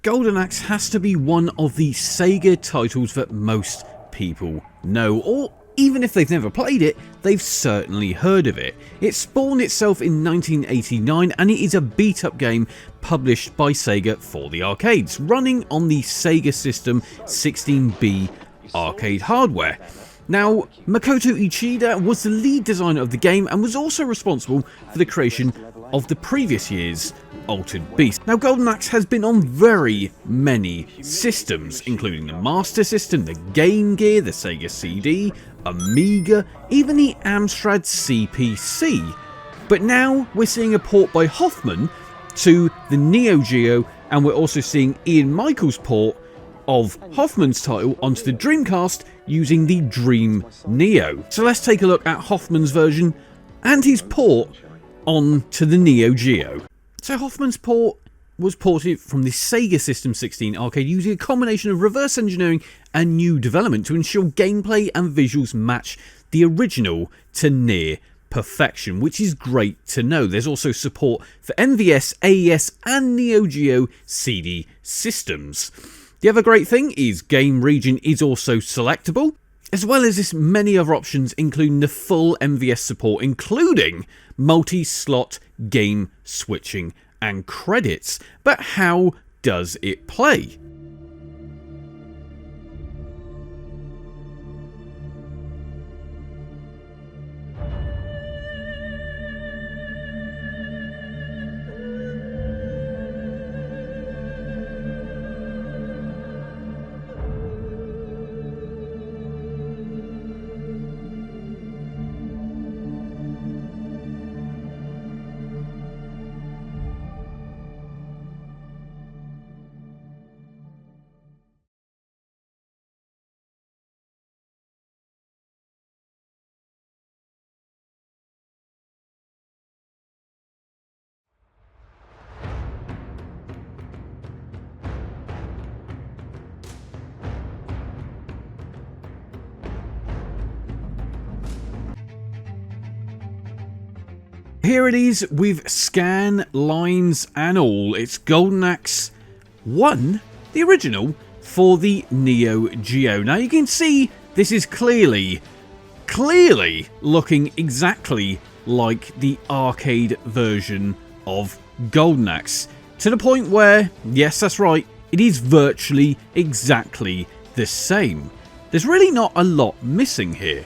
Golden Axe has to be one of the Sega titles that most people know, or even if they've never played it, they've certainly heard of it. It spawned itself in 1989 and it is a beat-up game published by Sega for the arcades, running on the Sega System 16B arcade hardware. Now, Makoto Uchida was the lead designer of the game and was also responsible for the creation of the previous year's Altered Beast. Now, Golden Axe has been on very many systems, including the Master System, the Game Gear, the Sega CD, Amiga, even the Amstrad CPC. But now we're seeing a port by Hoffman to the NeoGeo, and we're also seeing Ian Michael's port of Hoffman's title onto the Dreamcast using the Dream Neo. So let's take a look at Hoffman's version and his port onto the NeoGeo. So Hoffman's port was ported from the Sega System 16 arcade using a combination of reverse engineering and new development to ensure gameplay and visuals match the original to near perfection, which is great to know. There's also support for MVS, AES and NeoGeo CD systems. The other great thing is Game Region is also selectable, as well as this many other options including the full MVS support, including multi-slot game switching and credits. But how does it play? Here it is with scan, lines and all. It's Golden Axe 1, the original, for the NeoGeo. Now you can see this is clearly looking exactly like the arcade version of Golden Axe. To the point where, yes that's right, it is virtually exactly the same. There's really not a lot missing here.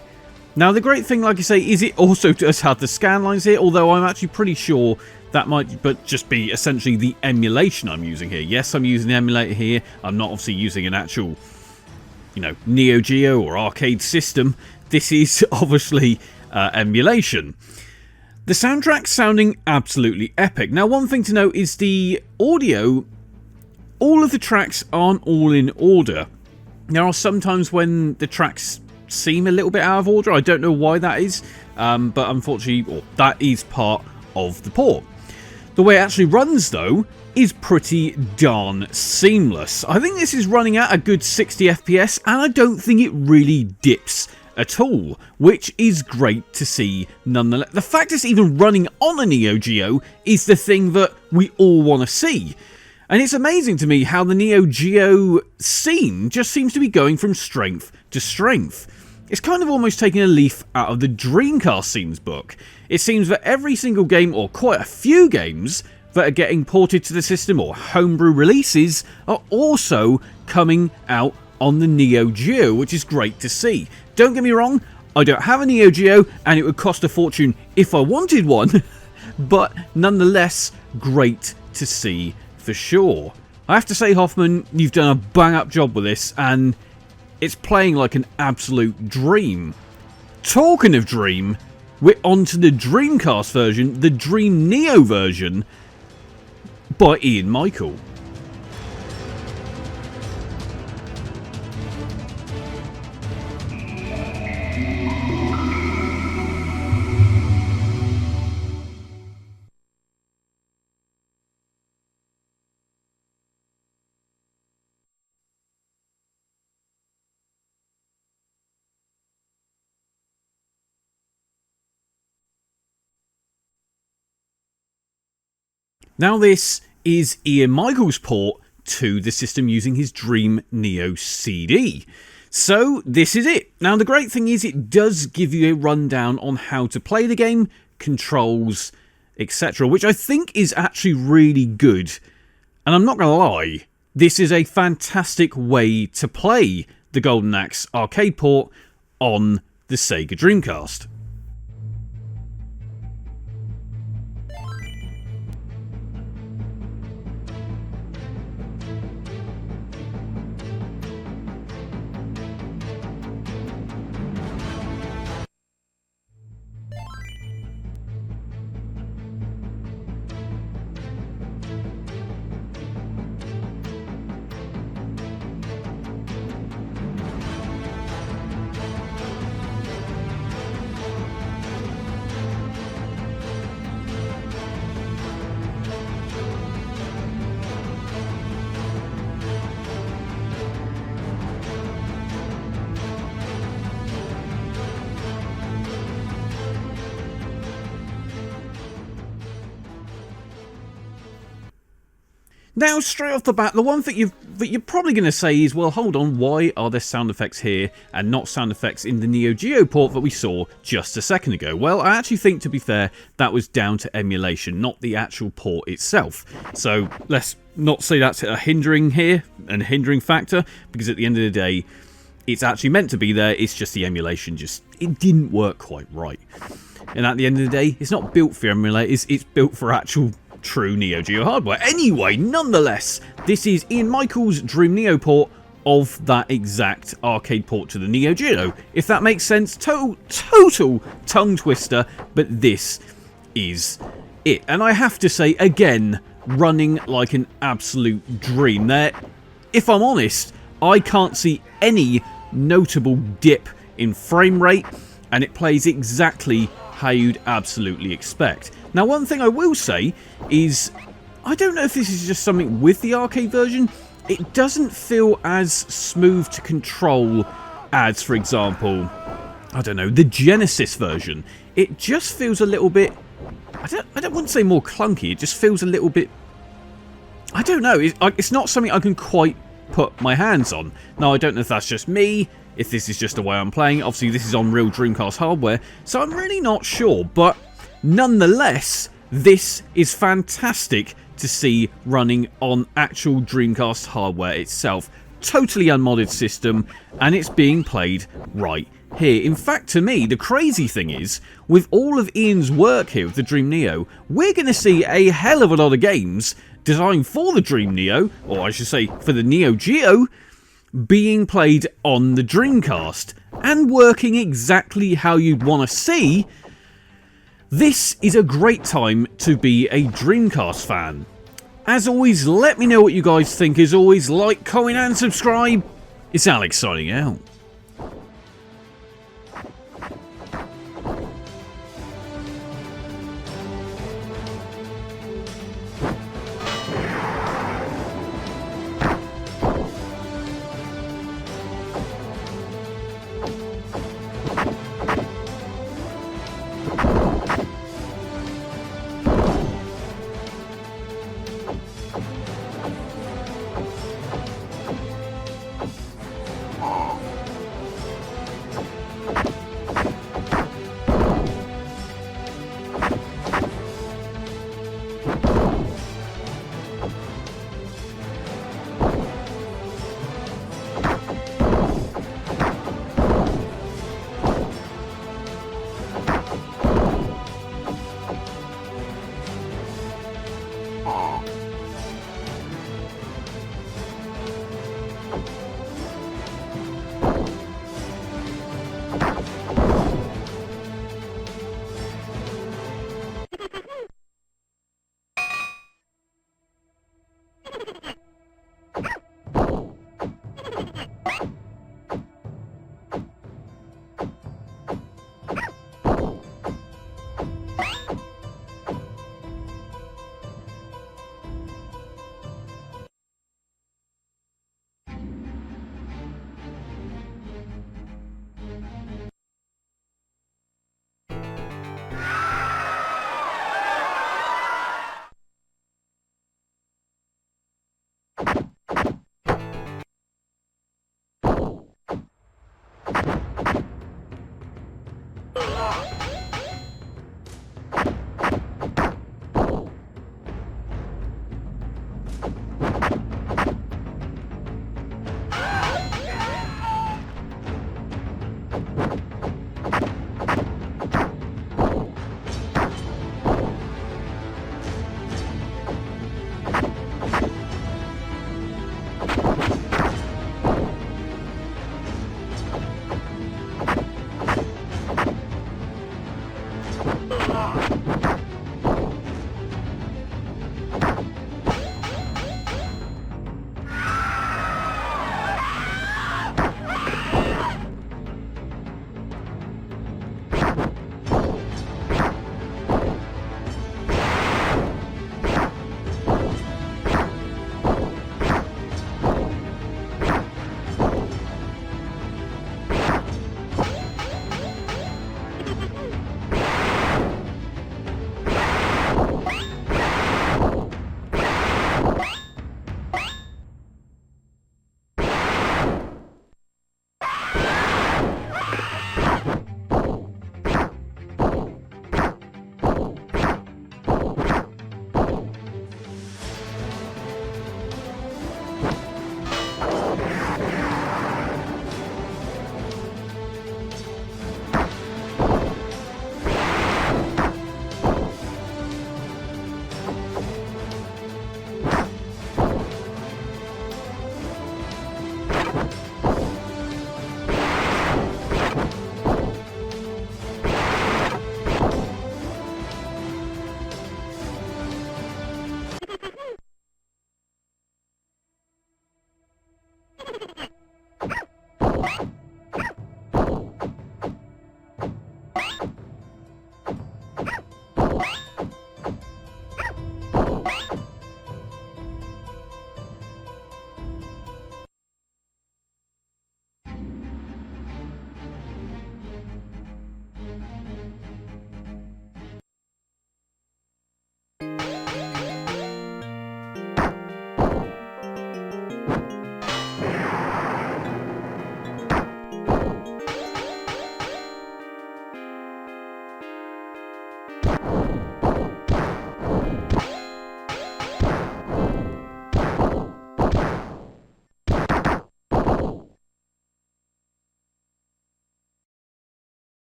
Now the great thing, like I say, is it also does have the scan lines here, although I'm actually pretty sure that might just be essentially the emulation I'm using here. Yes, I'm using the emulator here. I'm not obviously using an actual, NeoGeo or arcade system. This is obviously emulation. The soundtrack's sounding absolutely epic. Now one thing to note is the audio. All of the tracks aren't all in order. There are some times when the tracks seem a little bit out of order. I don't know why that is, but unfortunately, that is part of the port. The way it actually runs, though, is pretty darn seamless. I think this is running at a good 60 FPS, and I don't think it really dips at all, which is great to see nonetheless. The fact it's even running on a NeoGeo is the thing that we all want to see. And it's amazing to me how the NeoGeo scene just seems to be going from strength to strength. It's kind of almost taking a leaf out of the Dreamcast scenes book. It seems that every single game, or quite a few games, that are getting ported to the system or homebrew releases are also coming out on the NeoGeo, which is great to see. Don't get me wrong, I don't have a NeoGeo and it would cost a fortune if I wanted one, but nonetheless, great to see for sure. I have to say, Hoffman, you've done a bang-up job with this, and it's playing like an absolute dream. Talking of dream, we're onto the Dreamcast version, the Dream Neo version, by Ian Michael. Now this is Ian Michael's port to the system using his Dream Neo CD. So this is it. Now the great thing is it does give you a rundown on how to play the game, controls, etc., which I think is actually really good. And I'm not going to lie, this is a fantastic way to play the Golden Axe arcade port on the Sega Dreamcast. Now, straight off the bat, the one thing you're probably going to say is, well, hold on, why are there sound effects here and not sound effects in the NeoGeo port that we saw just a second ago? Well, I actually think, to be fair, that was down to emulation, not the actual port itself. So let's not say that's a hindering factor, because at the end of the day, it's actually meant to be there. It's just the emulation it didn't work quite right. And at the end of the day, it's not built for emulators, it's built for actual true NeoGeo hardware. Anyway, nonetheless, this is Ian Michael's Dream Neo port of that exact arcade port to the NeoGeo. If that makes sense, total tongue twister, but this is it. And I have to say, again, running like an absolute dream there. If I'm honest, I can't see any notable dip in frame rate, and it plays exactly how you'd absolutely expect. Now, one thing I will say is, I don't know if this is just something with the arcade version, it doesn't feel as smooth to control as, for example, I don't know, the Genesis version. It just feels a little bit, I wouldn't say more clunky, it just feels a little bit, I don't know, it's not something I can quite put my hands on. Now, I don't know if that's just me, if this is just the way I'm playing. Obviously, this is on real Dreamcast hardware, so I'm really not sure, but nonetheless, this is fantastic to see running on actual Dreamcast hardware itself. Totally unmodded system, and it's being played right here. In fact, to me, the crazy thing is, with all of Ian's work here with the Dream Neo, we're going to see a hell of a lot of games designed for the Dream Neo, or I should say for the NeoGeo, being played on the Dreamcast and working exactly how you'd want to see. This is a great time to be a Dreamcast fan. As always, let me know what you guys think. As always, like, comment and subscribe. It's Alex signing out.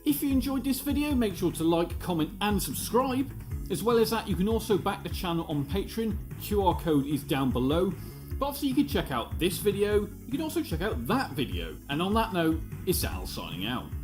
If you enjoyed this video, make sure to like, comment and subscribe. As well as that, you can also back the channel on Patreon. QR code is down below. But obviously you can check out this video, you can also check out that video. And on that note, it's Al signing out.